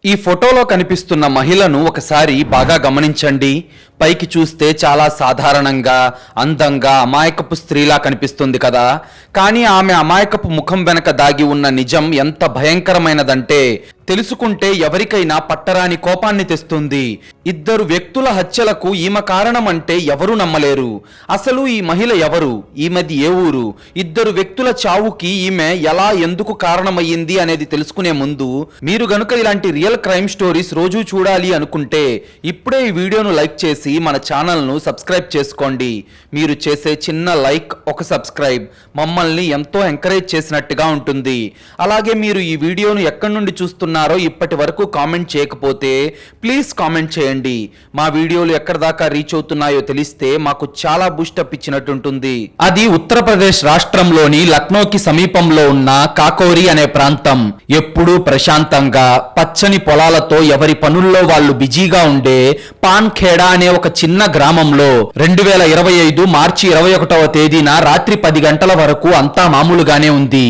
ఈ ఫోటోలో కనిపిస్తున్న మహిళను ఒకసారి బాగా గమనించండి. పైకి చూస్తే చాలా సాధారణంగా, అందంగా, అమాయకపు స్త్రీలా కనిపిస్తుంది కదా. కానీ ఆమె అమాయకపు ముఖం వెనక దాగి ఉన్న నిజం ఎంత భయంకరమైనదంటే తెలుసుకుంటే ఎవరికైనా పట్టరాని కోపాన్ని తెస్తుంది. ఇద్దరు వ్యక్తుల హత్యలకు ఈమె కారణం అంటే ఎవరు నమ్మలేరు. అసలు ఈ మహిళ ఎవరు, ఈమెది ఏ ఊరు, ఇద్దరు వ్యక్తుల చావుకి ఈమె ఎలా ఎందుకు కారణమయ్యింది అనేది తెలుసుకునే ముందు మీరు గనుక ఇలాంటి రియల్ క్రైమ్ స్టోరీస్ రోజు చూడాలి అనుకుంటే ఇప్పుడే ఈ వీడియోను లైక్ చేసి మన ఛానల్ను సబ్స్క్రైబ్ చేసుకోండి. మీరు చేసే చిన్న లైక్, ఒక సబ్స్క్రైబ్ మమ్మల్ని ఎంతో ఎంకరేజ్ చేసినట్టుగా ఉంటుంది. అలాగే మీరు ఈ వీడియోను ఎక్కడి నుండి చూస్తున్నారో ఇప్పటి వరకు కామెంట్ చేయకపోతే ప్లీజ్ కామెంట్ చేయండి. మా వీడియోలు ఎక్కడ దాకా రీచ్ అవుతున్నాయో తెలిస్తే మాకు చాలా బూస్టప్ ఇచ్చినట్టుంటుంది. అది ఉత్తరప్రదేశ్ రాష్ట్రంలోని లక్నోకి సమీపంలో ఉన్న కాకోరి అనే ప్రాంతం. ఎప్పుడూ ప్రశాంతంగా పచ్చని పొలాలతో ఎవరి పనుల్లో వాళ్ళు బిజీగా ఉండే పాన్ఖేడా అనే ఒక చిన్న గ్రామంలో 2025 మార్చి 21వ తేదీన రాత్రి 10 గంటల వరకు అంతా మామూలుగానే ఉంది.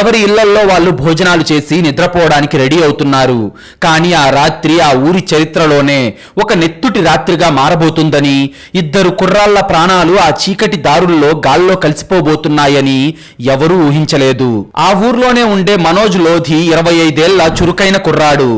ఎవరి ఇళ్లల్లో వాళ్ళు భోజనాలు చేసి నిద్రపోవడానికి రెడీ అవుతున్నారు. కానీ ఆ రాత్రి ఆ ఊరి చరిత్రలోనే ఒక నెత్తుటి రాత్రిగా మారబోతుందని, ఇద్దరు కుర్రాళ్ల ప్రాణాలు ఆ చీకటి దారుల్లో గాల్లో కలిసిపోబోతున్నాయని ఎవరూ ఊహించలేదు. ఆ ఊర్లోనే ఉండే మనోజ్ లోధి 25 ఏళ్ల చురుకైన కుర్రాడు.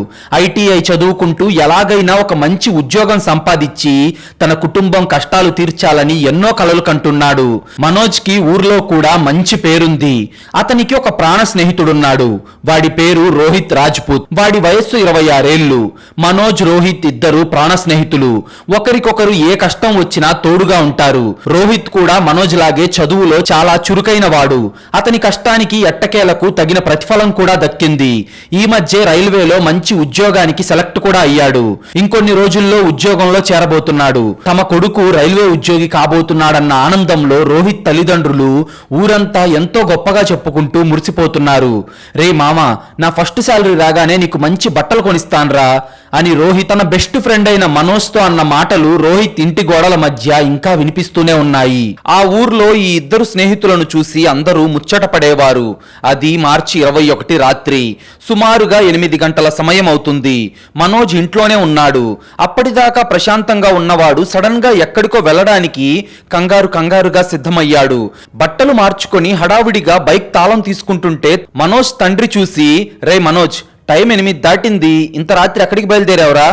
ఐటీఐ చదువుకుంటూ ఎలాగైనా ఒక మంచి ఉద్యోగం సంపాదించి తన కుటుంబం కష్టాలు తీర్చాలని ఎన్నో కలలు కంటున్నాడు. మనోజ్ కి ఊర్లో కూడా మంచి పేరుంది. అతనికి ఒక ప్రాణ స్నేహితుడున్నాడు. వాడి పేరు రోహిత్ రాజ్పుత్. వాడి వయస్సు 26 ఏళ్లు. మనోజ్, రోహిత్ ఇద్దరు ప్రాణ స్నేహితులు. ఒకరికొకరు ఏ కష్టం వచ్చినా తోడుగా ఉంటారు. రోహిత్ కూడా మనోజ్ లాగే చదువులో చాలా చురుకైన వాడు. అతని కష్టానికి ఎట్టకేలకు తగిన ప్రతిఫలం కూడా దక్కింది. ఈ మధ్య రైల్వేలో మంచి ఉద్యోగానికి సెలెక్ట్ కూడా అయ్యాడు. ఇంకొన్ని రోజుల్లో ఉద్యోగంలో చేరబోతున్నాడు. తమ కొడుకు రైల్వే ఉద్యోగి కాబోతున్నాడన్న ఆనందంలో రోహిత్ తల్లిదండ్రులు ఊరంతా ఎంతో గొప్పగా చెప్పుకుంటూ మురిసిపోతున్నారు. రే మామ, నా ఫస్ట్ శాలరీ రాగానే నీకు మంచి బట్టలు కొనిస్తాన్రా అని రోహిత్ తన బెస్ట్ ఫ్రెండ్ అయిన మనోజ్తో అన్న మాటలు రోహిత్ ఇంటి గోడల మధ్య ఇంకా వినిపిస్తూనే ఉన్నాయి. ఆ ఊర్లో ఈ ఇద్దరు స్నేహితులను చూసి అందరూ ముచ్చట పడేవారు. అది మార్చి 21 రాత్రి. సుమారుగా 8 గంటల సమయం అవుతుంది. మనోజ్ ఇంట్లోనే ఉన్నాడు. అప్పటిదాకా ప్రశాంతంగా ఉన్నవాడు సడన్ గా ఎక్కడికో వెళ్ళడానికి కంగారుగా సిద్ధమయ్యాడు. బట్టలు మార్చుకొని హడావిడిగా బైక్ తాళం తీసుకుంటుంటే మనోజ్ తండ్రి చూసి, రే మనోజ్, టైం 8 దాటింది, ఇంత రాత్రి ఎక్కడికి బయలుదేరావురా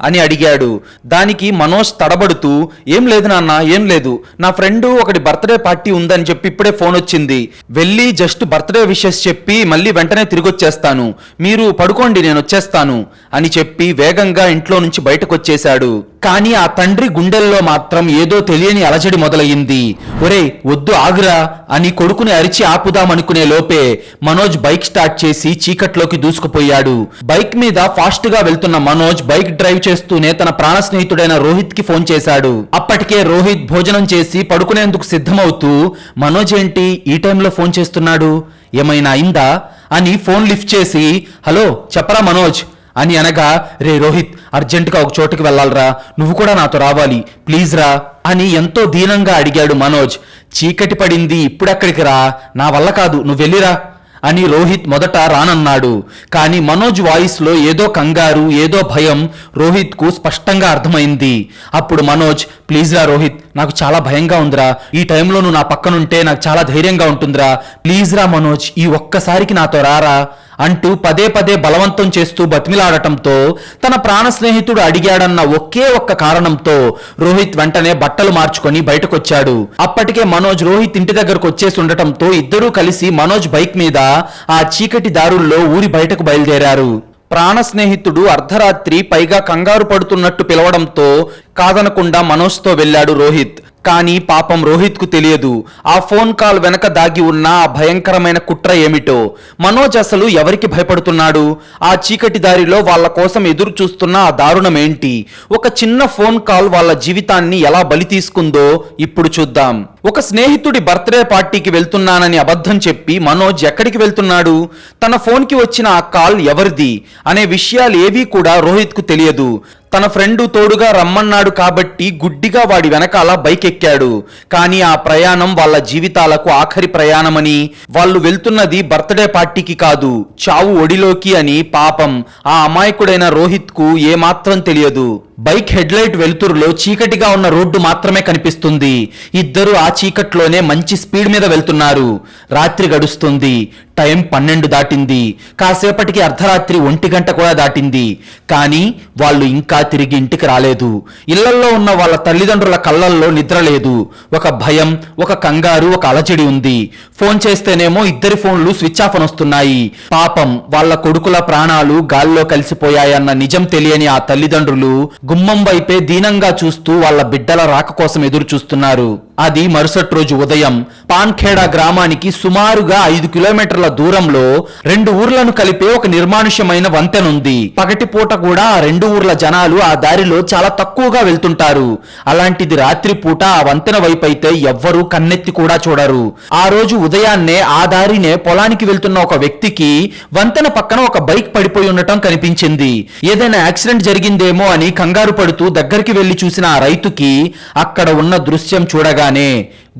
అని అడిగాడు. దానికి మనోజ్ తడబడుతూ, ఏం లేదు నాన్న, ఏం లేదు, నా ఫ్రెండ్ ఒకటి బర్త్డే పార్టీ ఉందని చెప్పి ఇప్పుడే ఫోన్ వచ్చింది, వెళ్ళి జస్ట్ బర్త్డే విషెస్ చెప్పి మళ్ళీ వెంటనే తిరిగి వచ్చేస్తాను, మీరు పడుకోండి, నేను వచ్చేస్తాను అని చెప్పి వేగంగా ఇంట్లో నుంచి బయటకు వచ్చేశాడు. కానీ ఆ తండ్రి గుండెల్లో మాత్రం ఏదో తెలియని అలజడి మొదలయ్యింది. ఒరే వద్దు, ఆగురా అని కొడుకుని అరిచి ఆపుదామనుకునే లోపే మనోజ్ బైక్ స్టార్ట్ చేసి చీకట్లోకి దూసుకుపోయాడు. బైక్ మీద ఫాస్ట్ గా వెళ్తున్న మనోజ్ బైక్ డ్రైవ్ చేస్తూనే తన ప్రాణ స్నేహితుడైన రోహిత్ కి ఫోన్ చేశాడు. అప్పటికే రోహిత్ భోజనం చేసి పడుకునేందుకు సిద్ధమవుతూ, మనోజ్ ఏంటి ఈ టైంలో ఫోన్ చేస్తున్నాడు, ఏమైనా అయిందా అని ఫోన్ లిఫ్ట్ చేసి, హలో చెప్పరా మనోజ్ అని అనగా, రే రోహిత్, అర్జెంటుగా ఒక చోటుకి వెళ్ళాలరా, నువ్వు కూడా నాతో రావాలి ప్లీజ్ రా అని ఎంతో దీనంగా అడిగాడు మనోజ్. చీకటి పడింది, ఇప్పుడెక్కడికి రా, నా వల్ల కాదు, నువ్వు వెళ్ళిరా అని రోహిత్ మొదట రానన్నాడు. కానీ మనోజ్ వాయిస్ లో ఏదో కంగారు, ఏదో భయం రోహిత్ కు స్పష్టంగా అర్థమైంది. అప్పుడు మనోజ్, ప్లీజ్ రా రోహిత్, నాకు చాలా భయంగా ఉందిరా, ఈ టైంలో నువ్వు నా పక్కనుంటే నాకు చాలా ధైర్యంగా ఉంటుందిరా, ప్లీజ్ రా మనోజ్, ఈ ఒక్కసారికి నాతో రారా అంటూ పదే బలవంతం చేస్తూ బతిమిలాడటంతో తన ప్రాణ స్నేహితుడు అడిగాడన్న ఒకే ఒక్క కారణంతో రోహిత్ వెంటనే బట్టలు మార్చుకొని బయటకొచ్చాడు. అప్పటికే మనోజ్ రోహిత్ ఇంటి దగ్గరకు వచ్చేసి ఉండటంతో ఇద్దరూ కలిసి మనోజ్ బైక్ మీద ఆ చీకటి దారుల్లో ఊరి బయటకు బయలుదేరారు. ప్రాణ స్నేహితుడు అర్ధరాత్రి పైగా కంగారు పడుతున్నట్టు పిలవడంతో కాదనకుండా మనోజ్తో వెళ్ళాడు రోహిత్. కానీ పాపం రోహిత్ కు తెలియదు ఆ ఫోన్ కాల్ వెనక దాగి ఉన్న ఆ భయంకరమైన కుట్ర ఏమిటో. మనోజ్ అసలు ఎవరికి భయపడుతున్నాడు, ఆ చీకటి దారిలో వాళ్ళ కోసం ఎదురు చూస్తున్న ఆ దారుణం ఏంటి, ఒక చిన్న ఫోన్ కాల్ వాళ్ళ జీవితాన్ని ఎలా బలి తీసుకుందో ఇప్పుడు చూద్దాం. ఒక స్నేహితుడి బర్త్డే పార్టీకి వెళ్తున్నానని అబద్ధం చెప్పి మనోజ్ ఎక్కడికి వెళ్తున్నాడు, తన ఫోన్ కి వచ్చిన ఆ కాల్ ఎవరిది అనే విషయాలు ఏవీ కూడా రోహిత్ కు తెలియదు. తన ఫ్రెండ్ తోడుగా రమ్మన్నాడు కాబట్టి గుడ్డిగా వాడి వెనకాల బైక్ ఎక్కాడు. కానీ ఆ ప్రయాణం వాళ్ళ జీవితాలకు ఆఖరి ప్రయాణమని, వాళ్ళు వెళ్తున్నది బర్త్డే పార్టీకి కాదు, చావు ఒడిలోకి అని పాపం ఆ అమాయకుడైన రోహిత్ కు ఏమాత్రం తెలియదు. బైక్ హెడ్లైట్ వెలుతురులో చీకటిగా ఉన్న రోడ్డు మాత్రమే కనిపిస్తుంది. ఇద్దరు ఆ చీకట్లోనే మంచి స్పీడ్ మీద వెళ్తున్నారు. రాత్రి గడుస్తుంది. టైం 12 దాటింది. కాసేపటికి అర్ధరాత్రి 1 గంట కూడా దాటింది. కానీ వాళ్ళు ఇంకా తిరిగి ఇంటికి రాలేదు. ఇళ్లల్లో ఉన్న వాళ్ళ తల్లిదండ్రుల కళ్ళల్లో నిద్ర లేదు. ఒక భయం, ఒక కంగారు, ఒక అలజడి ఉంది. ఫోన్ చేస్తేనేమో ఇద్దరి ఫోన్లు స్విచ్ ఆఫ్ వస్తున్నాయి. పాపం వాళ్ళ కొడుకుల ప్రాణాలు గాల్లో కలిసిపోయాయన్న నిజం తెలియని ఆ తల్లిదండ్రులు గుమ్మం వైపే దీనంగా చూస్తూ వాళ్ళ బిడ్డల రాక కోసం ఎదురు చూస్తున్నారు. అది మరుసటి రోజు ఉదయం పాన్ఖేడా గ్రామానికి సుమారుగా 5 కిలోమీటర్ల దూరంలో 2 ఊర్లను కలిపే ఒక నిర్మానుష్యమైన వంతెనుంది. పగటిపూట కూడా ఆ 2 ఊర్ల జనాలు ఆ దారిలో చాలా తక్కువగా వెళ్తుంటారు. అలాంటిది రాత్రిపూట ఆ వంతెన వైపు అయితే ఎవ్వరూ కన్నెత్తి కూడా చూడరు. ఆ రోజు ఉదయాన్నే ఆ దారినే పొలానికి వెళ్తున్న ఒక వ్యక్తికి వంతెన పక్కన ఒక బైక్ పడిపోయి ఉండటం కనిపించింది. ఏదైనా యాక్సిడెంట్ జరిగిందేమో అని కంగారు పడుతూ దగ్గరికి వెళ్లి చూసిన ఆ రైతుకి అక్కడ ఉన్న దృశ్యం చూడగానే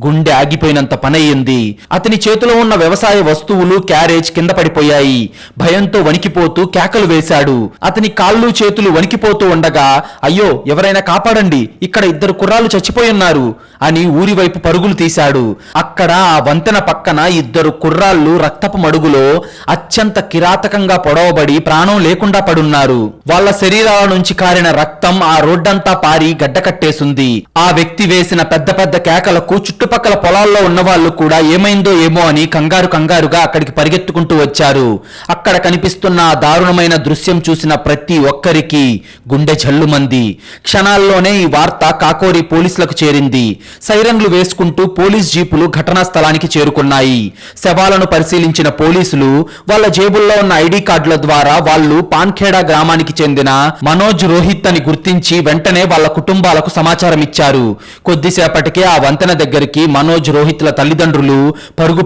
గుండె ఆగిపోయినంత పనయ్యింది. అతని చేతిలో ఉన్న వ్యవసాయ వస్తువులు, క్యారేజ్ కింద పడిపోయాయి. భయంతో వణికిపోతూ కేకలు వేశాడు. అతని కాళ్ళు చేతులు వణికిపోతూ ఉండగా, అయ్యో ఎవరైనా కాపాడండి, ఇక్కడ 2 కుర్రాళ్ళు చచ్చిపోయి ఉన్నారు అని ఊరి వైపు పరుగులు తీశాడు. అక్కడ ఆ వంతెన పక్కన 2 కుర్రాళ్ళు రక్తపు మడుగులో అత్యంత కిరాతకంగా పొడవబడి ప్రాణం లేకుండా పడున్నారు. వాళ్ళ శరీరాల నుంచి కారిన రక్తం ఆ రోడ్డంతా పారి గడ్డకట్టేసింది. ఆ వ్యక్తి వేసిన పెద్ద పెద్ద కేకలకు చుట్టుపక్కల పొలాల్లో ఉన్న వాళ్ళు కూడా ఏమైందో ఏమో అని కంగారుగా అక్కడికి పరిగెత్తుకుంటూ వచ్చారు. అక్కడ కనిపిస్తున్న ఆ దారుణమైన దృశ్యం చూసిన ప్రతి ఒక్కరికి గుండె జల్లుమంది. క్షణాల్లోనే ఈ వార్త కాకోరి పోలీసులకు చేరింది. సైరన్లు వేసుకుంటూ పోలీస్ జీపులు ఘటనా స్థలానికి చేరుకున్నాయి. శవాలను పరిశీలించిన పోలీసులు వాళ్ళ జేబుల్లో ఉన్న ఐడి కార్డుల ద్వారా వాళ్ళు పాన్ఖేడా గ్రామానికి చెందిన మనోజ్, రోహిత్ అని గుర్తించి వెంటనే వాళ్ళ కుటుంబాలకు సమాచారం ఇచ్చారు. కొద్దిసేపటికే ఆ వంతెన దగ్గరికి మనోజ్, రోహిత్ల తల్లిదండ్రులు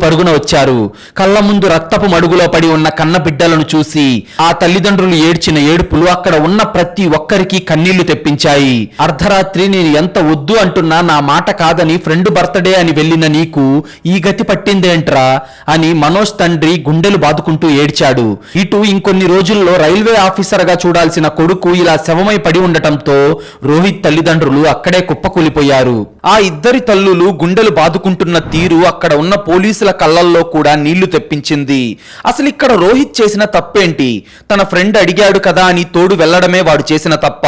పరుగున వచ్చారు. కళ్ళ ముందు రక్తపు మడుగులో పడి ఉన్న కన్న బిడ్డలను చూసి ఆ తల్లిదండ్రులు ఏడ్చిన ఏడుపులు అక్కడ ఉన్న ప్రతి ఒక్కరికి కన్నీళ్లు తెప్పించాయి. అర్ధరాత్రి నేను ఎంత వద్దు అంటున్నా నా మాట కాదని ఫ్రెండ్ బర్త్డే అని వెళ్ళిన నీకు ఈ గతి పట్టిందేంట్రా అని మనోజ్ తండ్రి గుండెలు బాదుకుంటూ ఏడ్చాడు. ఇటు ఇంకొన్ని రోజుల్లో రైల్వే ఆఫీసర్ గా చూడాల్సిన కొడుకు ఇలా శవమై పడి ఉండటంతో రోహిత్ తల్లిదండ్రులు అక్కడే కుప్పకూలిపోయారు. ఆ ఇద్దరి తల్లులు గుండెలు బాదుకుంటున్న తీరు అక్కడ ఉన్న పోలీసుల కళ్ళల్లో కూడా నీళ్లు తెప్పించింది. అసలు ఇక్కడ రోహిత్ చేసిన తప్పేంటి? తన ఫ్రెండ్ అడిగాడు కదా అని తోడు వెళ్లడమే వాడు చేసిన తప్ప?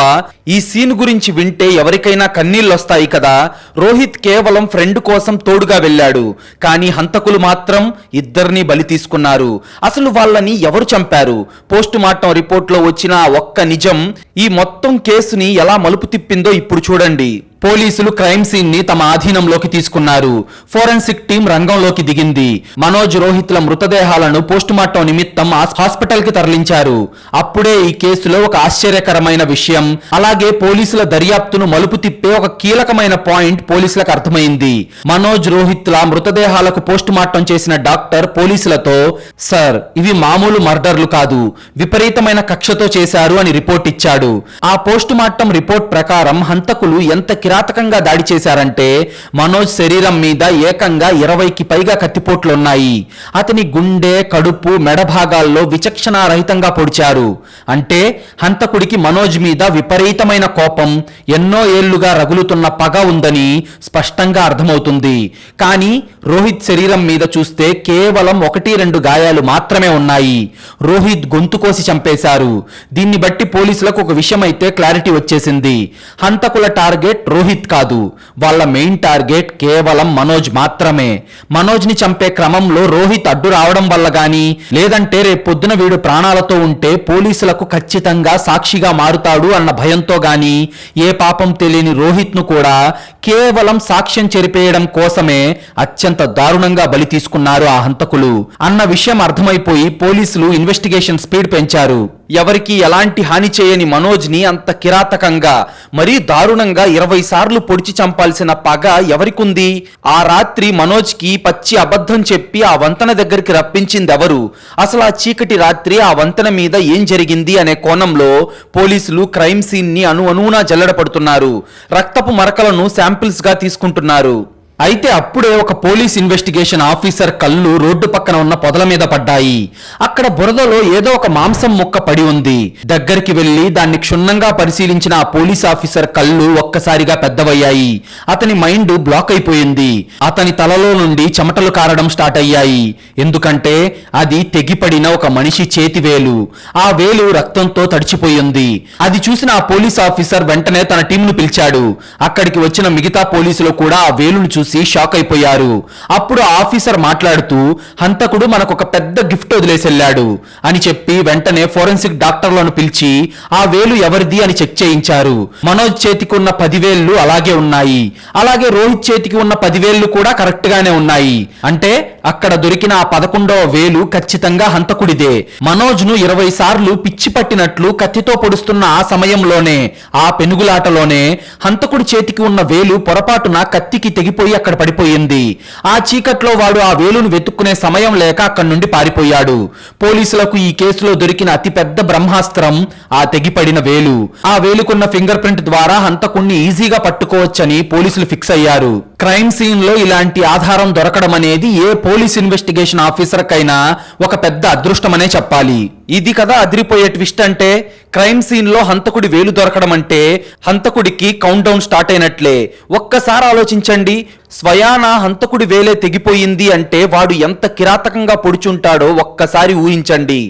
ఈ సీన్ గురించి వింటే ఎవరికైనా కన్నీళ్ళు వస్తాయి కదా. రోహిత్ కేవలం ఫ్రెండ్ కోసం తోడుగా వెళ్ళాడు. కానీ హంతకులు మాత్రం ఇద్దరిని బలి తీసుకున్నారు. అసలు వాళ్ళని ఎవరు చంపారు? పోస్ట్ మార్టం రిపోర్ట్లో వచ్చిన ఆ ఒక్క నిజం ఈ మొత్తం కేసుని ఎలా మలుపు తిప్పిందో ఇప్పుడు చూడండి. పోలీసులు క్రైమ్ సీన్ ని తమ ఆధీనంలోకి తీసుకున్నారు. ఫోరెన్సిక్ టీం రంగంలోకి దిగింది. మనోజ్, రోహిత్ల మృతదేహాలను పోస్టుమార్టం నిమిత్తం హాస్పిటల్ కి తరలించారు. అప్పుడే ఈ కేసులో ఒక ఆశ్చర్యకరమైన విషయం, అలాగే పోలీసుల దర్యాప్తును మలుపు తిప్పే ఒక కీలకమైన పాయింట్ పోలీసులకు అర్థమైంది. మనోజ్, రోహిత్ల మృతదేహాలకు పోస్టుమార్టం చేసిన డాక్టర్ పోలీసులతో, సార్ ఇవి మామూలు మర్డర్లు కాదు, విపరీతమైన కక్షతో చేశారు అని రిపోర్ట్ ఇచ్చాడు. ఆ పోస్టుమార్టం రిపోర్ట్ ప్రకారం హంతకులు ఎంత కిరాతకంగా దాడి చేశారంటే మనోజ్ శరీరం మీద ఏకంగా 20కి పైగా కత్తిపోట్లున్నాయి. అతని గుండె, కడుపు, మెడ భాగాల్లో విచక్షణారహితంగా పొడిచారు. అంటే హంతకుడికి మనోజ్ మీద విపరీతమైన కోపం, ఎన్నో ఏళ్లుగా రగులుతున్న పగ ఉందని స్పష్టంగా అర్థమవుతుంది. కానీ రోహిత్ శరీరం మీద చూస్తే కేవలం 1-2 గాయాలు మాత్రమే ఉన్నాయి. రోహిత్ గొంతు కోసి చంపేశారు. దీన్ని బట్టి పోలీసులకు ఒక విషయం అయితే క్లారిటీ వచ్చేసింది. హంతకుల టార్గెట్ రోహిత్ కాదు, వాళ్ళ మెయిన్ టార్గెట్ కేవలం మనోజ్ మాత్రమే. మనోజ్ ని చంపే క్రమంలో రోహిత్ అడ్డు రావడం వల్ల గాని, లేదంటే రేపొద్దున వీడు ప్రాణాలతో ఉంటే పోలీసులకు ఖచ్చితంగా సాక్షిగా మారుతాడు అన్న భయంతో గాని ఏ పాపం తెలియని రోహిత్ ను కూడా కేవలం సాక్ష్యం చెరిపేయడం కోసమే అత్యంత దారుణంగా బలి తీసుకున్నారు ఆ హంతకులు అన్న విషయం అర్థమైపోయి పోలీసులు ఇన్వెస్టిగేషన్ స్పీడ్ పెంచారు. ఎవరికి ఎలాంటి హాని చేయని మనోజ్ని అంత కిరాతకంగా మరీ దారుణంగా 20 సార్లు పొడిచి చంపాల్సిన పగ ఎవరికుంది? ఆ రాత్రి మనోజ్కి పచ్చి అబద్ధం చెప్పి ఆ వంతెన దగ్గరికి రప్పించింది ఎవరు? అసలు ఆ చీకటి రాత్రి ఆ వంతెన మీద ఏం జరిగింది అనే కోణంలో పోలీసులు క్రైమ్ సీన్ ని అణువునా జల్లెడపడుతున్నారు. రక్తపు మరకలను శాంపిల్స్ గా తీసుకుంటున్నారు. అయితే అప్పుడే ఒక పోలీస్ ఇన్వెస్టిగేషన్ ఆఫీసర్ కళ్ళు రోడ్డు పక్కన ఉన్న పొదల మీద పడ్డాయి. అక్కడ బురదలో ఏదో ఒక మాంసం ముక్క పడి ఉంది. దగ్గరికి వెళ్లి దాన్ని క్షుణ్ణంగా పరిశీలించిన ఆ పోలీస్ ఆఫీసర్ కళ్ళు ఒక్కసారిగా పెద్దవయ్యాయి. అతని మైండ్ బ్లాక్ అయిపోయింది. అతని తలలో నుండి చెమటలు కారడం స్టార్ట్ అయ్యాయి. ఎందుకంటే అది తెగిపడిన ఒక మనిషి చేతి వేలు. ఆ వేలు రక్తంతో తడిచిపోయింది. అది చూసిన ఆ పోలీస్ ఆఫీసర్ వెంటనే తన టీంను పిలిచాడు. అక్కడికి వచ్చిన మిగతా పోలీసులు కూడా ఆ వేలును చూసి షాక్ అయిపోయారు. అప్పుడు ఆఫీసర్ మాట్లాడుతూ హంతకుడు మనకు ఒక పెద్ద గిఫ్ట్ వదిలేసి వెళ్ళాడు అని చెప్పి వెంటనే ఫోరెన్సిక్ డాక్టర్లను పిలిచి ఆ వేలు ఎవరిది అని చెక్ చేయించారు. మనోజ్ చేతికి ఉన్న 10 వేళ్లు అలాగే ఉన్నాయి. అలాగే రోహిత్ చేతికి ఉన్న 10 వేళ్లు కూడా కరెక్ట్ గానే ఉన్నాయి. అంటే అక్కడ దొరికిన ఆ 11వ వేలు ఖచ్చితంగా హంతకుడిదే. మనోజ్ ను 20 సార్లు పిచ్చి పట్టినట్లు కత్తితో పొడుస్తున్న ఆ సమయంలోనే, ఆ పెనుగులాటలోనే హంతకుడి చేతికి ఉన్న వేలు పొరపాటున కత్తికి తెగిపోయి అక్కడ పడిపోయింది. ఆ చీకట్లో వాడు ఆ వేలును వెతుక్కునే సమయం లేక అక్కడి నుండి పారిపోయాడు. పోలీసులకు ఈ కేసులో దొరికిన అతిపెద్ద బ్రహ్మాస్త్రం ఆ తెగిపడిన వేలు. ఆ వేలుకున్న ఫింగర్ ప్రింట్ ద్వారా హంతకుణ్ణి ఈజీగా పట్టుకోవచ్చని పోలీసులు ఫిక్స్ అయ్యారు. క్రైమ్ సీన్ లో ఇలాంటి ఆధారం దొరకడం అనేది ఏ పోలీస్ ఇన్వెస్టిగేషన్ ఆఫీసర్ కైనా ఒక పెద్ద అదృష్టమనే చెప్పాలి. ఇది కదా అదిరిపోయే ట్విస్ట్. అంటే క్రైమ్ సీన్ లో హంతకుడి వేలు దొరకడం అంటే హంతకుడికి కౌంట్ డౌన్ స్టార్ట్ అయినట్లే. ఒక్కసారి ఆలోచించండి, స్వయాన హంతకుడి వేలే తెగిపోయింది అంటే వాడు ఎంత కిరాతకంగా పొడుచుంటాడో ఒక్కసారి ఊహించండి.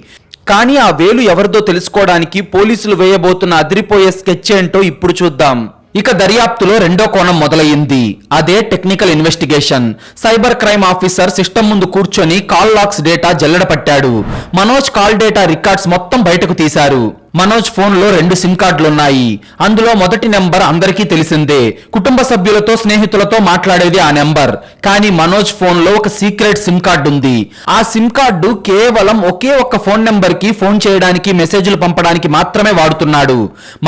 కానీ ఆ వేలు ఎవరిదో తెలుసుకోవడానికి పోలీసులు వేయబోతున్న అదిరిపోయే స్కెచ్ ఏంటో ఇప్పుడు చూద్దాం. ఇక దర్యాప్తులో రెండో కోణం మొదలయ్యింది. అదే technical investigation. Cyber crime officer system ముందు కూర్చొని కాల్ లాగ్స్ డేటా జల్లెడ పట్టాడు. మనోజ్ కాల్ డేటా రికార్డ్స్ మొత్తం బయటకు తీశారు. మనోజ్ ఫోన్ లో 2 సిమ్ కార్డులున్నాయి. అందులో మొదటి నెంబర్ అందరికీ తెలిసిందే. కుటుంబ సభ్యులతో స్నేహితులతో మాట్లాడేది ఆ నెంబర్. కానీ మనోజ్ ఫోన్ లో ఒక సీక్రెట్ సిమ్ కార్డు ఉంది. ఆ సిమ్ కార్డు కేవలం ఒకే ఒక్క ఫోన్ నెంబర్ కి ఫోన్ చేయడానికి, మెసేజ్లు పంపడానికి మాత్రమే వాడుతున్నాడు.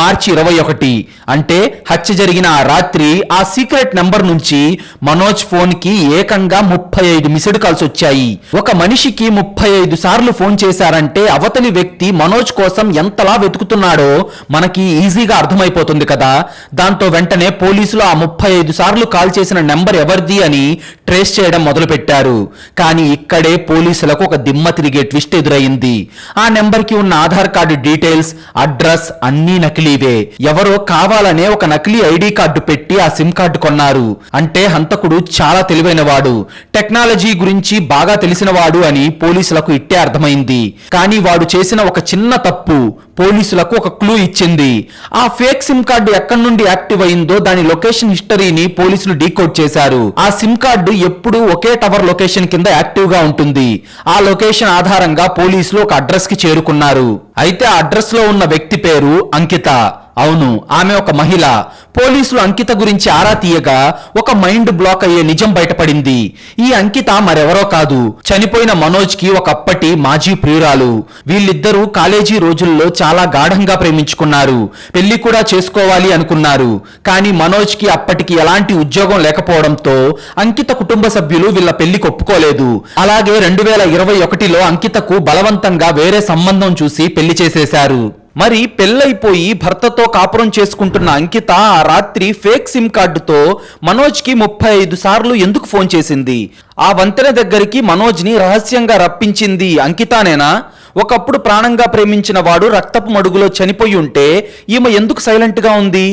మార్చి 21 అంటే హత్య జరిగిన ఆ రాత్రి ఆ సీక్రెట్ నెంబర్ నుంచి మనోజ్ ఫోన్ కి ఏకంగా 35 మిస్డ్ కాల్స్ వచ్చాయి. ఒక మనిషికి 35 సార్లు ఫోన్ చేశారంటే అవతలి వ్యక్తి మనోజ్ కోసం ఎంతలా వెతుకుతున్నాడో మనకి ఈజీగా అర్థమైపోతుంది కదా. దాంతో వెంటనే పోలీసులు ఆ 35 సార్లు కాల్ చేసిన నెంబర్ ఎవరిది అని ట్రేస్ చేయడం మొదలు పెట్టారు. కానీ ఇక్కడే పోలీసులకు ఒక దిమ్మ తిరిగే ట్విస్ట్ ఎదురైంది. ఆ నెంబర్ కి ఉన్న ఆధార్ కార్డు డీటెయిల్స్, అడ్రస్ అన్నీ నకిలీవే. ఎవరో కావాలనే ఒక నకిలీ ఐడి కార్డు పెట్టి ఆ సిమ్ కార్డు కొన్నారు. అంటే హంతకుడు చాలా తెలివైన వాడు, టెక్నాలజీ గురించి బాగా తెలిసిన వాడు అని పోలీసులకు ఇట్టే అర్థమైంది. కానీ వాడు చేసిన ఒక చిన్న తప్పు పోలీసులకు ఒక క్లూ ఇచ్చింది. ఆ ఫేక్ సిమ్ కార్డు ఎక్కడి నుండి యాక్టివ్ అయిందో దాని లొకేషన్ హిస్టరీని పోలీసులు డీకోడ్ చేశారు. ఆ సిమ్ కార్డు ఎప్పుడూ ఒకే టవర్ లొకేషన్ కింద యాక్టివ్ గా ఉంటుంది. ఆ లొకేషన్ ఆధారంగా పోలీసులు ఒక అడ్రస్ కి చేరుకున్నారు. అయితే ఆ అడ్రస్ లో ఉన్న వ్యక్తి పేరు అంకిత. అవును, ఆమె ఒక మహిళ. పోలీసులు అంకిత గురించి ఆరా తీయగా ఒక మైండ్ బ్లాక్ అయ్యే నిజం బయటపడింది. ఈ అంకిత మరెవరో కాదు, చనిపోయిన మనోజ్ కి ఒకప్పటి మాజీ ప్రియురాలు. వీళ్ళిద్దరూ కాలేజీ రోజుల్లో చాలా గాఢంగా ప్రేమించుకున్నారు. పెళ్లి కూడా చేసుకోవాలి అనుకున్నారు. కానీ మనోజ్ కి అప్పటికి ఎలాంటి ఉద్యోగం లేకపోవడంతో అంకిత కుటుంబ సభ్యులు వీళ్ళ పెళ్లికి ఒప్పుకోలేదు. అలాగే 2021లో అంకితకు బలవంతంగా వేరే సంబంధం చూసి పెళ్లి చేసేశారు. మరి పెళ్ళైపోయి భర్తతో కాపురం చేసుకుంటున్న అంకిత ఆ రాత్రి ఫేక్ సిమ్ కార్డుతో మనోజ్కి 35 సార్లు ఎందుకు ఫోన్ చేసింది? ఆ వంతెన దగ్గరికి మనోజ్ని రహస్యంగా రప్పించింది అంకితానేనా? ఒకప్పుడు ప్రాణంగా ప్రేమించిన వాడు రక్తపు మడుగులో చనిపోయి ఉంటే ఈమె ఎందుకు సైలెంట్ గా ఉంది?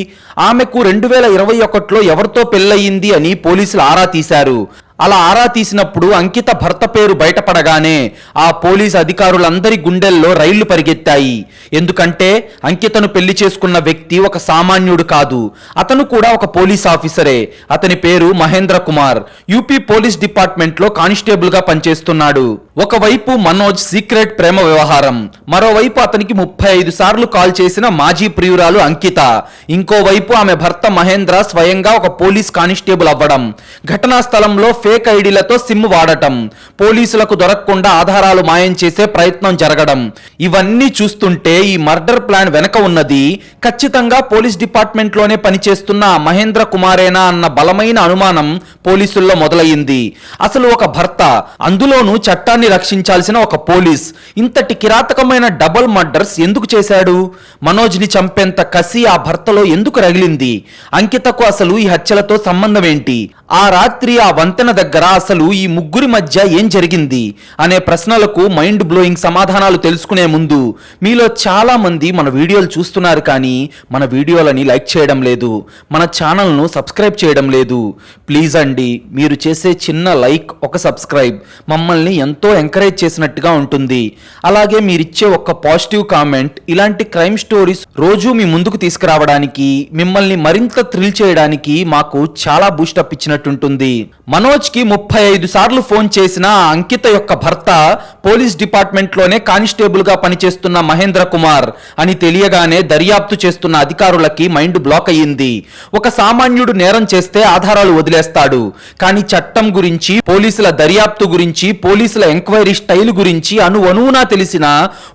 ఆమెకు 2021లో ఎవరితో పెళ్ళయింది అని పోలీసులు ఆరా తీశారు. అలా ఆరా తీసినప్పుడు అంకిత భర్త పేరు బయటపడగానే ఆ పోలీసు అధికారులందరి గుండెల్లో రైళ్లు పరిగెత్తాయి. ఎందుకంటే అంకితను పెళ్లి చేసుకున్న వ్యక్తి ఒక సామాన్యుడు కాదు, అతను కూడా ఒక పోలీస్ ఆఫీసరే. అతని పేరు Mahendra Kumar. UP police department లో కానిస్టేబుల్ గా పనిచేస్తున్నాడు. ఒకవైపు మనోజ్ సీక్రెట్ ప్రేమ వ్యవహారం, మరోవైపు అతనికి 35 సార్లు కాల్ చేసిన మాజీ ప్రియురాలు అంకిత, ఇంకోవైపు ఆమె భర్త మహేంద్ర స్వయంగా ఒక పోలీస్ కానిస్టేబుల్ అవ్వడం, ఘటనా స్థలంలో ఫేక్ ఐడీలతో సిమ్ వాడటం, పోలీసులకు దొరకకుండా ఆధారాలు మాయం చేసే ప్రయత్నం జరగడం, ఇవన్నీ చూస్తుంటే ఈ మర్డర్ ప్లాన్ వెనక ఉన్నది ఖచ్చితంగా పోలీస్ డిపార్ట్మెంట్ లోనే పనిచేస్తున్న మహేంద్ర కుమారేనా అన్న బలమైన అనుమానం పోలీసుల్లో మొదలయ్యింది. అసలు ఒక భర్త, అందులోనూ చట్టాన్ని రక్షించాల్సిన ఒక పోలీస్, ఇంతటి కిరాతకమైన డబుల్ మర్డర్స్ ఎందుకు చేశాడు? మనోజ్ ని చంపేంత కసి ఆ భర్తలో ఎందుకు రగిలింది? అంకితకు అసలు ఈ హత్యలతో సంబంధం ఏంటి? ఆ రాత్రి ఆ వంతెన దగ్గర అసలు ఈ ముగ్గురి మధ్య ఏం జరిగింది అనే ప్రశ్నలకు మైండ్ బ్లోయింగ్ సమాధానాలు తెలుసుకునే ముందు, మీలో చాలా మంది మన వీడియోలు చూస్తున్నారు కానీ మన వీడియోలని లైక్ చేయడం లేదు, మన ఛానల్ను సబ్స్క్రైబ్ చేయడం లేదు. ప్లీజ్ అండి, మీరు చేసే చిన్న లైక్, ఒక సబ్స్క్రైబ్ మమ్మల్ని ఎంతో ఎంకరేజ్ చేసినట్టుగా ఉంటుంది. అలాగే మీరిచ్చే ఒక పాజిటివ్ కామెంట్ ఇలాంటి క్రైమ్ స్టోరీస్ రోజు మీ ముందుకు తీసుకురావడానికి, మిమ్మల్ని మరింత థ్రిల్ చేయడానికి మాకు చాలా బూస్టప్ ఇచ్చినట్టుంటుంది. మనోజ్ కి 35 సార్లు ఫోన్ చేసిన అంకిత యొక్క భర్త పోలీస్ డిపార్ట్మెంట్ లోనే కానిస్టేబుల్ గా పనిచేస్తున్న మహేంద్ర కుమార్ అని తెలియగానే దర్యాప్తు చేస్తున్న అధికారులకి మైండ్ బ్లాక్ అయ్యింది. ఒక సామాన్యుడు నేరం చేస్తే ఆధారాలు వదిలేస్తాడు, కానీ చట్టం గురించి, పోలీసుల దర్యాప్తు గురించి, పోలీసుల ఎంక్వైరీ స్టైల్ గురించి అణువణువునా తెలిసిన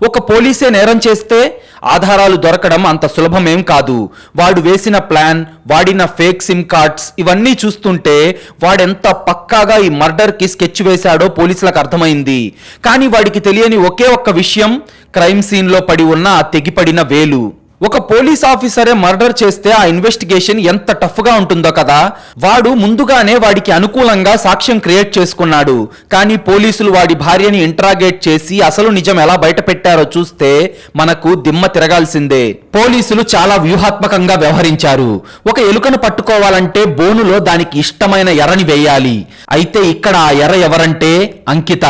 ఒక పోలీసే నేరం చేస్తే ఆధారాలు దొరకడం అంత సులభమేం కాదు. వాడు వేసిన ప్లాన్, వాడిన ఫేక్ సిమ్ కార్డ్స్ ఇవన్నీ చూస్తుంటే వాడెంత పక్కాగా ఈ మర్డర్ కి స్కెచ్ వేశాడో పోలీసులకు అర్థమైంది. కానీ వాడికి తెలియని ఒకే ఒక్క విషయం, క్రైమ్ సీన్ లో పడి ఉన్న ఆ తెగిపడిన వేలు. ఒక పోలీస్ ఆఫీసరే మర్డర్ చేస్తే ఆ ఇన్వెస్టిగేషన్ ఎంత టఫ్ గా ఉంటుందో కదా. వాడు ముందుగానే వాడికి అనుకూలంగా సాక్ష్యం క్రియేట్ చేసుకున్నాడు, కానీ పోలీసులు వాడి భార్యని ఇంట్రాగేట్ చేసి అసలు నిజం ఎలా బయట పెట్టారో చూస్తే మనకు దిమ్మ తిరగాల్సిందే. పోలీసులు చాలా వ్యూహాత్మకంగా వ్యవహరించారు. ఒక ఎలుకను పట్టుకోవాలంటే బోనులో దానికి ఇష్టమైన ఎర్రని వేయాలి. అయితే ఇక్కడ ఆ ఎర్ర ఎవరంటే అంకిత.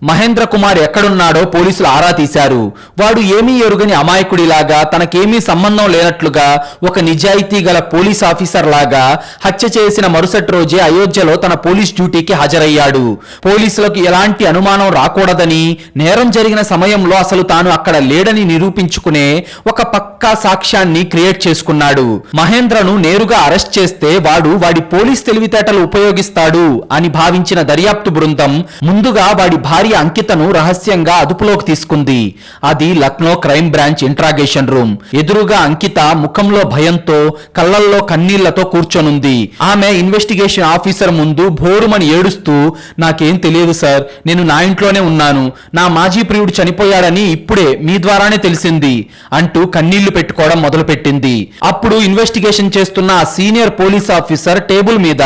మహేంద్ర కుమార్ ఎక్కడున్నాడో పోలీసులు ఆరా తీశారు. వాడు ఏమీ ఎరుగని అమాయకుడిలాగా, తనకేమీ సంబంధం లేనట్లుగా, ఒక నిజాయితీ గల పోలీస్ ఆఫీసర్ లాగా హత్య చేసిన మరుసటి రోజే అయోధ్యలో తన పోలీస్ డ్యూటీకి హాజరయ్యాడు. పోలీసులకు ఎలాంటి అనుమానం రాకూడదని, నేరం జరిగిన సమయంలో అసలు తాను అక్కడ లేడని నిరూపించుకునే ఒక పక్కా సాక్ష్యాన్ని క్రియేట్ చేసుకున్నాడు. మహేంద్రను నేరుగా అరెస్ట్ చేస్తే వాడి పోలీస్ తెలివితేటలు ఉపయోగిస్తాడు అని భావించిన దర్యాప్తు బృందం ముందుగా వాడి భార్య అంకితను రహస్యంగా అదుపులోకి తీసుకుంది. అది Lucknow crime branch interrogation room. ఎదురుగా అంకిత ముఖంలో భయంతో, కళ్ళల్లో కన్నీళ్లతో కూర్చొనుంది. ఆమె ఇన్వెస్టిగేషన్ ఆఫీసర్ ముందు భోరుమని ఏడుస్తూ, నాకేం తెలియదు సార్, నేను నా ఇంట్లోనే ఉన్నాను, నా మాజీ ప్రియుడు చనిపోయాడని ఇప్పుడే మీ ద్వారానే తెలిసింది అంటూ కన్నీళ్లు పెట్టుకోవడం మొదలుపెట్టింది. అప్పుడు ఇన్వెస్టిగేషన్ చేస్తున్న ఆ సీనియర్ పోలీస్ ఆఫీసర్ టేబుల్ మీద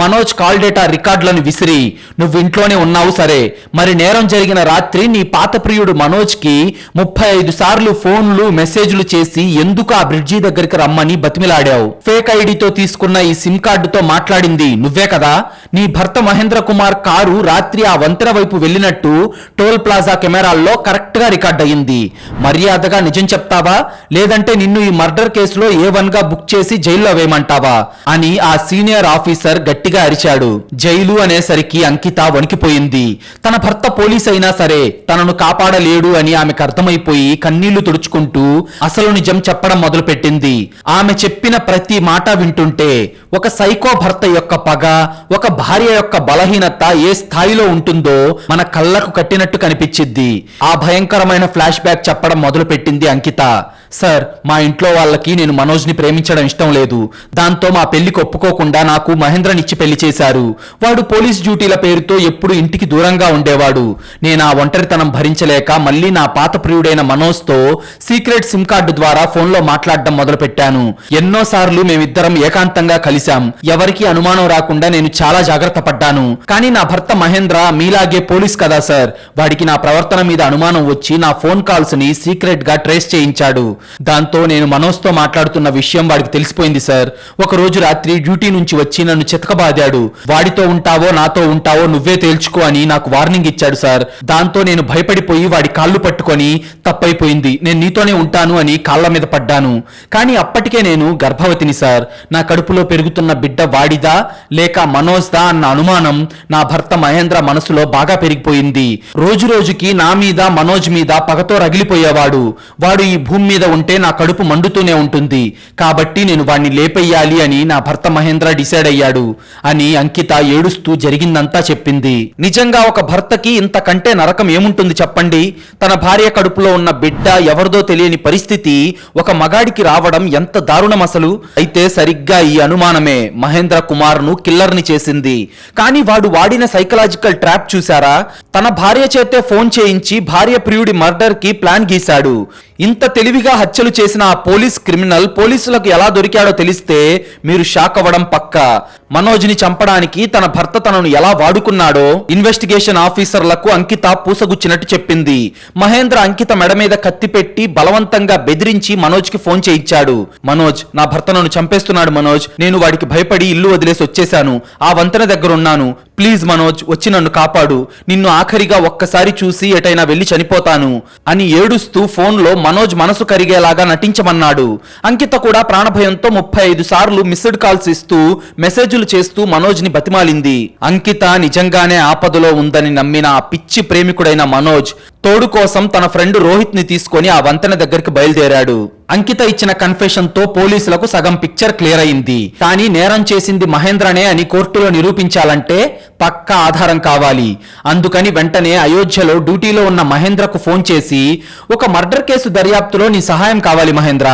మనోజ్ కాల్ డేటా రికార్డులను విసిరి, నువ్వు ఇంట్లోనే ఉన్నావు సరే, మరి నేరం జరిగిన రాత్రి నీ పాత ప్రియుడు మనోజ్ కి 35 సార్లు ఫోన్లు, మెసేజ్లు చేసి ఎందుకు ఆ బ్రిడ్జి దగ్గరికి రమ్మని బతిమిలాడావు? ఫేక్ ఐడితో తీసుకున్న ఈ సిమ్ కార్డుతో మాట్లాడింది నువ్వే కదా? నీ భర్త మహేంద్ర కుమార్ కారు రాత్రి ఆ వంతెన వైపు వెళ్ళినట్టు టోల్ ప్లాజా కెమెరాల్లో కరెక్ట్ గా రికార్డ్ అయ్యింది. మర్యాదగా నిజం చెప్తావా, లేదంటే నిన్ను ఈ మర్డర్ కేసులో A1 గా బుక్ చేసి జైల్లో వేయమంటావా అని ఆ సీనియర్ ఆఫీసర్ గట్టిగా అరిచాడు. జైలు అనేసరికి అంకిత వణికిపోయింది. తన భర్త పోలీస్ అయినా సరే తనను కాపాడలేడు అని ఆమెకు అర్థమైపోయి కన్నీళ్లు తుడుచుకుంటూ అసలు నిజం చెప్పడం మొదలుపెట్టింది. ఆమె చెప్పిన ప్రతి మాట వింటుంటే ఒక సైకో భర్త యొక్క పగ, ఒక భార్య యొక్క బలహీనత ఏ స్థాయిలో ఉంటుందో మన కళ్ళకు కట్టినట్టు కనిపించింది. ఆ భయంకరమైన ఫ్లాష్ బ్యాక్ చెప్పడం మొదలుపెట్టింది అంకిత. సార్, మా ఇంట్లో వాళ్ళకి నేను మనోజ్ని ప్రేమించడం ఇష్టం లేదు. దాంతో మా పెళ్లికి ఒప్పుకోకుండా నాకు మహేంద్రనిచ్చి పెళ్లి చేశారు. వాడు పోలీస్ డ్యూటీల పేరుతో ఎప్పుడు ఇంటికి దూరంగా ఉండేవాడు. నేను ఆ ఒంటరితనం భరించలేక మళ్ళీ నా పాత ప్రియుడైన మనోజ్తో సీక్రెట్ సిమ్ కార్డు ద్వారా ఫోన్లో మాట్లాడడం మొదలుపెట్టాను. ఎన్నోసార్లు మేమిద్దరం ఏకాంతంగా కలిశాం. ఎవరికి అనుమానం రాకుండా నేను చాలా జాగ్రత్త పడ్డాను. కానీ నా భర్త మహేంద్ర మీలాగే పోలీస్ కదా సార్, వాడికి నా ప్రవర్తన మీద అనుమానం వచ్చి నా ఫోన్ కాల్స్ ని సీక్రెట్ గా ట్రేస్ చేయించాడు. దాంతో నేను మనోజ్తో మాట్లాడుతున్న విషయం వాడికి తెలిసిపోయింది సార్. ఒక రోజు రాత్రి డ్యూటీ నుంచి వచ్చి నన్ను చితకబాదాడు. వాడితో ఉంటావో నాతో ఉంటావో నువ్వే తేల్చుకో అని నాకు వార్నింగ్ ఇచ్చాడు సార్. దాంతో నేను భయపడిపోయి వాడి కాళ్ళు పట్టుకొని తప్పైపోయింది, నేను నీతోనే ఉంటాను అని కాళ్ళ మీద పడ్డాను. కానీ అప్పటికే నేను గర్భవతిని సార్. నా కడుపులో పెరుగుతున్న బిడ్డ వాడిదా లేక మనోజ్దా అన్న అనుమానం నా భర్త మహేంద్ర మనసులో బాగా పెరిగిపోయింది. రోజు రోజుకి నా మీద మనోజ్ మీద పగతో రగిలిపోయేవాడు. వాడు ఈ భూమి మీద ఉంటే నా కడుపు మండుతూనే ఉంటుంది, కాబట్టి నేను వాడిని లేపేయాలి అని నా భర్త మహేంద్ర డిసైడ్ అయ్యాడు అని అంకిత ఏడుస్తూ జరిగిందంతా చెప్పింది. నిజంగా ఒక భర్తకి ఇంతకంటే నరకం ఏముంటుంది చెప్పండి? తన భార్య కడుపులో ఉన్న బిడ్డ ఎవరిదో తెలియని పరిస్థితి ఒక మగాడికి రావడం ఎంత దారుణం అసలు. అయితే సరిగ్గా ఈ అనుమానమే మహేంద్ర కుమార్ ను కిల్లర్ ని చేసింది. కానీ వాడు వాడిన సైకలాజికల్ ట్రాప్ చూసారా? తన భార్య చేతే ఫోన్ చేయించి భార్య ప్రియుడి మర్డర్ కి ప్లాన్ గీశాడు. ఇంత తెలివిగా హత్యలు చేసిన ఆ పోలీస్ క్రిమినల్ పోలీసులకు ఎలా దొరికాడో తెలిస్తే మీరు షాక్ అవ్వడం పక్కా. మనోజ్ని చంపడానికి తన భర్త తనను ఎలా వాడుకున్నాడో ఇన్వెస్టిగేషన్ ఆఫీసర్లకు అంకిత పూసగుచ్చినట్టు చెప్పింది. మహేంద్ర అంకిత మెడ మీద కత్తి పెట్టి బలవంతంగా బెదిరించి మనోజ్ కి ఫోన్ చేయించాడు. మనోజ్, నా భర్త నన్ను చంపేస్తున్నాడు మనోజ్, నేను వాడికి భయపడి ఇల్లు వదిలేసి వచ్చేశాను, ఆ వంతెన దగ్గర ఉన్నాను, ప్లీజ్ మనోజ్ వచ్చి నన్ను కాపాడు, నిన్ను ఆఖరిగా ఒక్కసారి చూసి ఎటైనా వెళ్లి చనిపోతాను అని ఏడుస్తూ ఫోన్లో మనోజ్ మనసు కరిగేలాగా నటించమన్నాడు. అంకిత కూడా ప్రాణభయంతో 35 సార్లు మిస్డ్ కాల్స్ ఇస్తూ మెసేజ్లు చేస్తూ మనోజ్ ని బతిమాలింది. అంకిత నిజంగానే ఆపదలో ఉందని నమ్మిన ఆ పిచ్చి ప్రేమికుడైన మనోజ్ తోడు కోసం తన ఫ్రెండ్ రోహిత్ ని తీసుకొని ఆ వంతెన దగ్గరికి బయలుదేరాడు. అంకిత ఇచ్చిన కన్ఫెషన్ తో పోలీసులకు సగం పిక్చర్ క్లియర్ అయింది. కానీ నేరం చేసింది మహేంద్రనే అని కోర్టులో నిరూపించాలంటే పక్కా ఆధారం కావాలి. అందుకని వెంటనే అయోధ్యలో డ్యూటీలో ఉన్న మహేంద్రకు ఫోన్ చేసి, ఒక మర్డర్ కేసు దర్యాప్తులో నీ సహాయం కావాలి మహేంద్ర,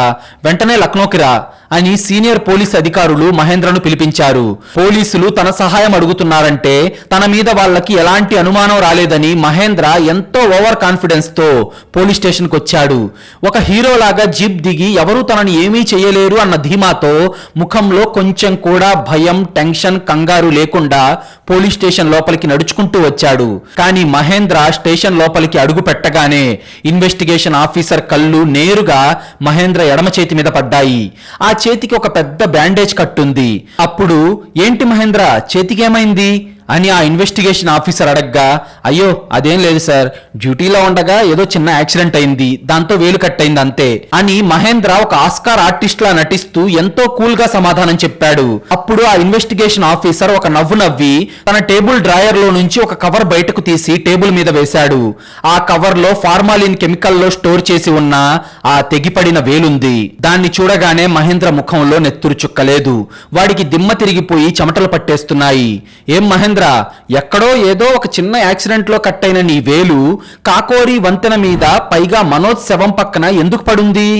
వెంటనే లక్నోకి రా అని సీనియర్ పోలీస్ అధికారులు మహేంద్రను పిలిపించారు. పోలీసులు తన సహాయం అడుగుతున్నారంటే తన మీద వాళ్ళకి ఎలాంటి అనుమానం రాలేదని మహేంద్ర ఎంతో ఓవర్ కాన్ఫిడెన్స్ తో పోలీస్ స్టేషన్ కు వచ్చాడు. ఒక హీరోలాగా జీప్ దిగి ఎవరూ తనని ఏమీ చేయలేరు అన్న ధీమాతో ముఖంలో కొంచెం కూడా భయం, టెన్షన్, కంగారు లేకుండా పోలీస్ స్టేషన్ లోపలికి నడుచుకుంటూ వచ్చాడు. కానీ మహేంద్ర స్టేషన్ లోపలికి అడుగు పెట్టగానే ఇన్వెస్టిగేషన్ ఆఫీసర్ కళ్ళు నేరుగా మహేంద్ర ఎడమ చేతి మీద పడ్డాయి. ఆ చేతికి ఒక పెద్ద బ్యాండేజ్ కట్టుంది. అప్పుడు ఏంటి మహేంద్ర, చేతికేమైంది అని ఆ ఇన్వెస్టిగేషన్ ఆఫీసర్ అడగ్గా, అయ్యో అదేం లేదు సార్, డ్యూటీలో ఉండగా ఏదో చిన్న యాక్సిడెంట్ అయింది, దాంతో వేలు కట్టయింది అంతే అని మహేంద్ర ఒక ఆస్కార్ ఆర్టిస్ట్ లా నటిస్తూ ఎంతో కూల్ గా సమాధానం చెప్పాడు. అప్పుడు ఆ ఇన్వెస్టిగేషన్ ఆఫీసర్ ఒక నవ్వు నవ్వి తన టేబుల్ డ్రాయర్ లో నుంచి ఒక కవర్ బయటకు తీసి టేబుల్ మీద వేశాడు. ఆ కవర్ లో ఫార్మాలిన్ కెమికల్ లో స్టోర్ చేసి ఉన్న ఆ తెగిపడిన వేలుంది. దాన్ని చూడగానే మహేంద్ర ముఖంలో నెత్తురు చుక్కలేదు. వాడికి దిమ్మ తిరిగిపోయి చెమటలు పట్టేస్తున్నాయి. ఏం మహేంద్ర, ఎక్కడో ఏదో ఒక చిన్న యాక్సిడెంట్ లో కట్టయిన నీ వేలు కాకోరి వంతెన మీద, పైగా మనోజ్ శవం పక్కన ఎందుకు పడుంది?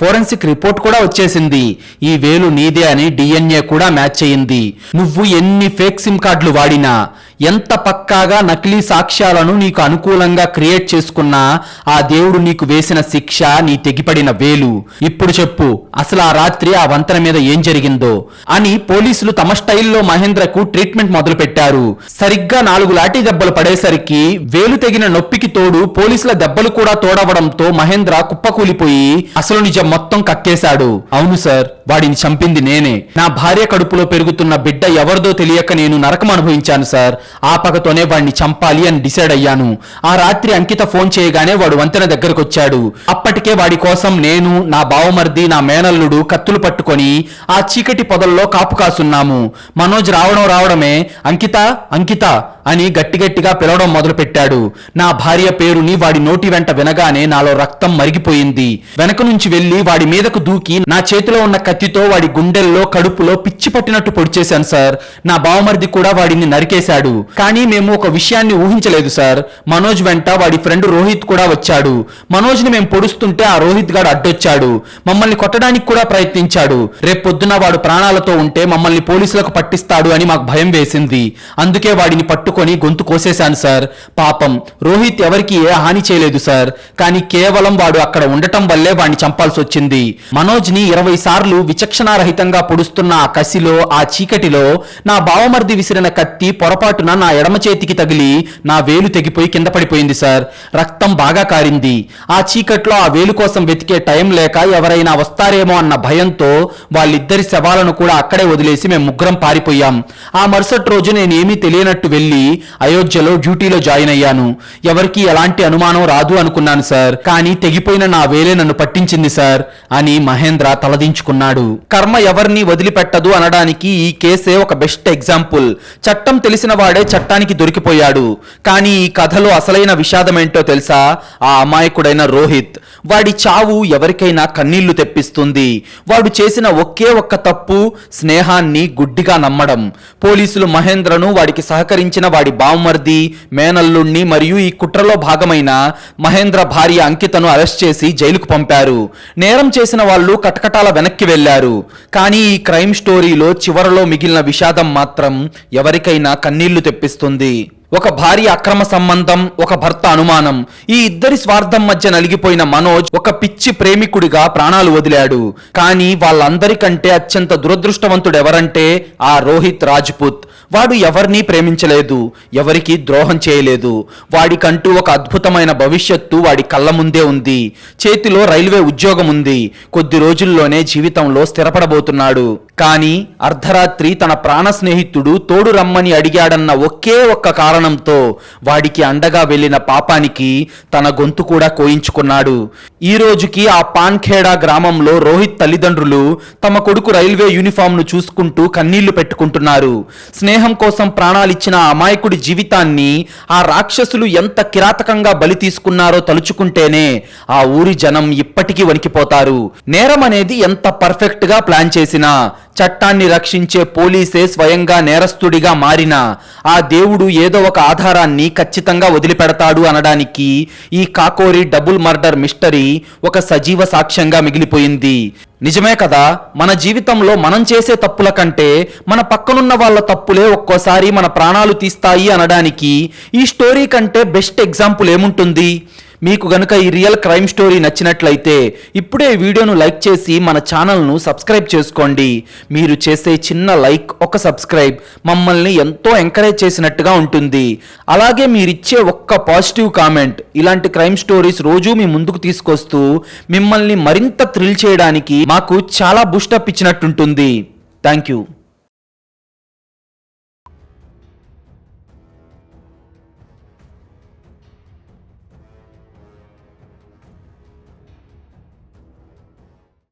ఫోరెన్సిక్ రిపోర్ట్ కూడా వచ్చేసింది. ఈ వేలు నీదే అని DNA కూడా మ్యాచ్ అయింది. నువ్వు ఎన్ని ఫేక్ సిమ్ కార్డులు వాడినా, ఎంత పక్కాగా నకిలీ సాక్ష్యాలను నీకు అనుకూలంగా క్రియేట్ చేసుకున్నా ఆ దేవుడు నీకు వేసిన శిక్ష నీ తెగిపడిన వేలు. ఇప్పుడు చెప్పు, అసలు ఆ రాత్రి ఆ వంతెన మీద ఏం జరిగిందో అని పోలీసులు తమ స్టైల్లో మహేంద్రకు ట్రీట్మెంట్ మొదలు పెట్టారు. సరిగ్గా 4 లాఠీ దెబ్బలు పడేసరికి వేలు తెగిన నొప్పికి తోడు పోలీసుల దెబ్బలు కూడా తోడవడంతో మహేంద్ర కుప్పకూలిపోయి అసలు నిజం మొత్తం కక్కేశాడు. అవును సార్, వాడిని చంపింది నేనే. నా భార్య కడుపులో పెరుగుతున్న బిడ్డ ఎవరిదో తెలియక నేను నరకం అనుభవించాను సార్. ఆ పగతోనే వాడిని చంపాలి అని డిసైడ్ అయ్యాను. ఆ రాత్రి అంకిత ఫోన్ చేయగానే వాడు వంతెన దగ్గరకు వచ్చాడు. అప్పటికే వాడి కోసం నేను, నా బావమర్ది, నా మేనల్లుడు కత్తులు పట్టుకొని ఆ చీకటి పొదల్లో కాపు కాసున్నాము. మనోజ్ రావడమే అంకిత అంకిత అని గట్టిగట్టిగా పిలవడం మొదలు పెట్టాడు. నా భార్య పేరుని వాడి నోటి వెంట వినగానే నాలో రక్తం మరిగిపోయింది. వెనక నుంచి వెళ్లి వాడి మీదకు దూకి నా చేతిలో ఉన్న కత్తితో వాడి గుండెల్లో, కడుపులో పిచ్చి పట్టినట్టు పొడిచేశాను సార్. నా బావమర్ది కూడా వాడిని నరికేశాడు. కానీ మేము ఒక విషయాన్ని ఊహించలేదు సార్. మనోజ్ వెంట వాడి ఫ్రెండ్ రోహిత్ కూడా వచ్చాడు. మనోజ్ ని మేము పొడుస్తుంటే ఆ రోహిత్ గాడు అడ్డొచ్చాడు. మమ్మల్ని కొట్టడానికి కూడా ప్రయత్నించాడు. రేపొద్దున వాడు ప్రాణాలతో ఉంటే మమ్మల్ని పోలీసులకు పట్టిస్తాడు అని మాకు భయం వేసింది. అందుకే వాడిని పట్టుకొని పట్టుకొని గొంతు కోసేశాను సార్. పాపం రోహిత్ ఎవరికి ఏ హాని చేయలేదు సార్. కానీ కేవలం వాడు అక్కడ ఉండటం వల్లే వాడిని చంపాల్సి వచ్చింది. మనోజ్ని 20 సార్లు విచక్షణారహితంగా పొడుస్తున్న ఆ కసిలో, ఆ చీకటిలో నా బావమర్ది విసిరిన కత్తి పొరపాటున నా ఎడమ చేతికి తగిలి నా వేలు తెగిపోయి కింద పడిపోయింది సార్. రక్తం బాగా కారింది. ఆ చీకట్లో ఆ వేలు కోసం వెతికే టైం లేక ఎవరైనా వస్తారేమో అన్న భయంతో వాళ్ళిద్దరి శవాలను కూడా అక్కడే వదిలేసి మేము ముగ్గురం పారిపోయాం. ఆ మరుసటి రోజు నేనేమీ తెలియనట్టు వెళ్ళి అయోధ్యలో డ్యూటీలో జాయిన్ అయ్యాను. ఎవరికి ఎలాంటి అనుమానం రాదు అనుకున్నాను సార్. కానీ తెగిపోయిన నా వేలే నన్ను పట్టించింది సార్ అని మహేంద్ర తలదించుకున్నాడు. కర్మ ఎవరిని వదిలిపెట్టదు అనడానికి ఈ కేసే ఒక బెస్ట్ ఎగ్జాంపుల్. చట్టం తెలిసిన వాడే చట్టానికి దొరికిపోయాడు. కానీ ఈ కథలో అసలైన విషాదం ఏంటో తెలుసా? ఆ అమాయకుడైన రోహిత్. వాడి చావు ఎవరికైనా కన్నీళ్లు తెప్పిస్తుంది. వాడు చేసిన ఒకే ఒక్క తప్పు స్నేహాన్ని గుడ్డిగా నమ్మడం. పోలీసులు మహేంద్రను, వాడికి సహకరించిన వాడి బావమర్ది, మేనల్లుణ్ణి మరియు ఈ కుట్రలో భాగమైన మహేంద్ర భార్య అంకితను అరెస్ట్ చేసి జైలుకు పంపారు. నేరం చేసిన వాళ్ళు కటకటాల వెనక్కి వెళ్లారు. కానీ ఈ క్రైమ్ స్టోరీలో చివరలో మిగిలిన విషాదం మాత్రం ఎవరికైనా కన్నీళ్లు తెప్పిస్తుంది. ఒక భార్య అక్రమ సంబంధం, ఒక భర్త అనుమానం, ఈ ఇద్దరి స్వార్థం మధ్య నలిగిపోయిన మనోజ్ ఒక పిచ్చి ప్రేమికుడిగా ప్రాణాలు వదిలాడు. కానీ వాళ్ళందరికంటే అత్యంత దురదృష్టవంతుడు ఎవరంటే ఆ రోహిత్ రాజ్పుత్. వాడు ఎవరినీ ప్రేమించలేదు, ఎవరికి ద్రోహం చేయలేదు. వాడికంటూ ఒక అద్భుతమైన భవిష్యత్తు వాడి కళ్ళ ముందే ఉంది. చేతిలో రైల్వే ఉద్యోగం ఉంది. కొద్ది రోజుల్లోనే జీవితంలో స్థిరపడబోతున్నాడు. కానీ అర్ధరాత్రి తన ప్రాణ స్నేహితుడు తోడు రమ్మని అడిగాడన్న ఒకే ఒక్క కారణంతో వాడికి అండగా వెళ్లిన పాపానికి తన గొంతు కూడా కోయించుకున్నాడు. ఈ రోజుకి ఆ పాన్ఖేడా గ్రామంలో రోహిత్ తల్లిదండ్రులు తమ కొడుకు రైల్వే యూనిఫామ్ ను చూసుకుంటూ కన్నీళ్లు పెట్టుకుంటున్నారు. స్నేహం కోసం ప్రాణాలిచ్చిన ఆ అమాయకుడి జీవితాన్ని ఆ రాక్షసులు ఎంత కిరాతకంగా బలి తీసుకున్నారో తలుచుకుంటేనే ఆ ఊరి జనం ఇప్పటికీ వణికిపోతారు. నేరం అనేది ఎంత పర్ఫెక్ట్ గా ప్లాన్ చేసినా, చట్టాన్ని రక్షించే పోలీసే స్వయంగా నేరస్తుడిగా మారినా ఆ దేవుడు ఏదో ఒక ఆధారాన్ని ఖచ్చితంగా వదిలిపెడతాడు అనడానికి ఈ కాకోరి డబుల్ మర్డర్ మిస్టరీ ఒక సజీవ సాక్ష్యంగా మిగిలిపోయింది. నిజమే కదా, మన జీవితంలో మనం చేసే తప్పుల కంటే మన పక్కనున్న వాళ్ళ తప్పులే ఒక్కోసారి మన ప్రాణాలు తీస్తాయి అనడానికి ఈ స్టోరీ కంటే బెస్ట్ ఎగ్జాంపుల్ ఏముంటుంది? మీకు గనుక ఈ రియల్ క్రైమ్ స్టోరీ నచ్చినట్లయితే ఇప్పుడే ఈ వీడియోను లైక్ చేసి మన ఛానల్ను సబ్స్క్రైబ్ చేసుకోండి. మీరు చేసే చిన్న లైక్, ఒక సబ్స్క్రైబ్ మమ్మల్ని ఎంతో ఎంకరేజ్ చేసినట్టుగా ఉంటుంది. అలాగే మీరిచ్చే ఒక్క పాజిటివ్ కామెంట్ ఇలాంటి క్రైమ్ స్టోరీస్ రోజు మీ ముందుకు తీసుకొస్తూ మిమ్మల్ని మరింత థ్రిల్ చేయడానికి మాకు చాలా బూస్టప్ ఇచ్చినట్టుంటుంది. Thank you.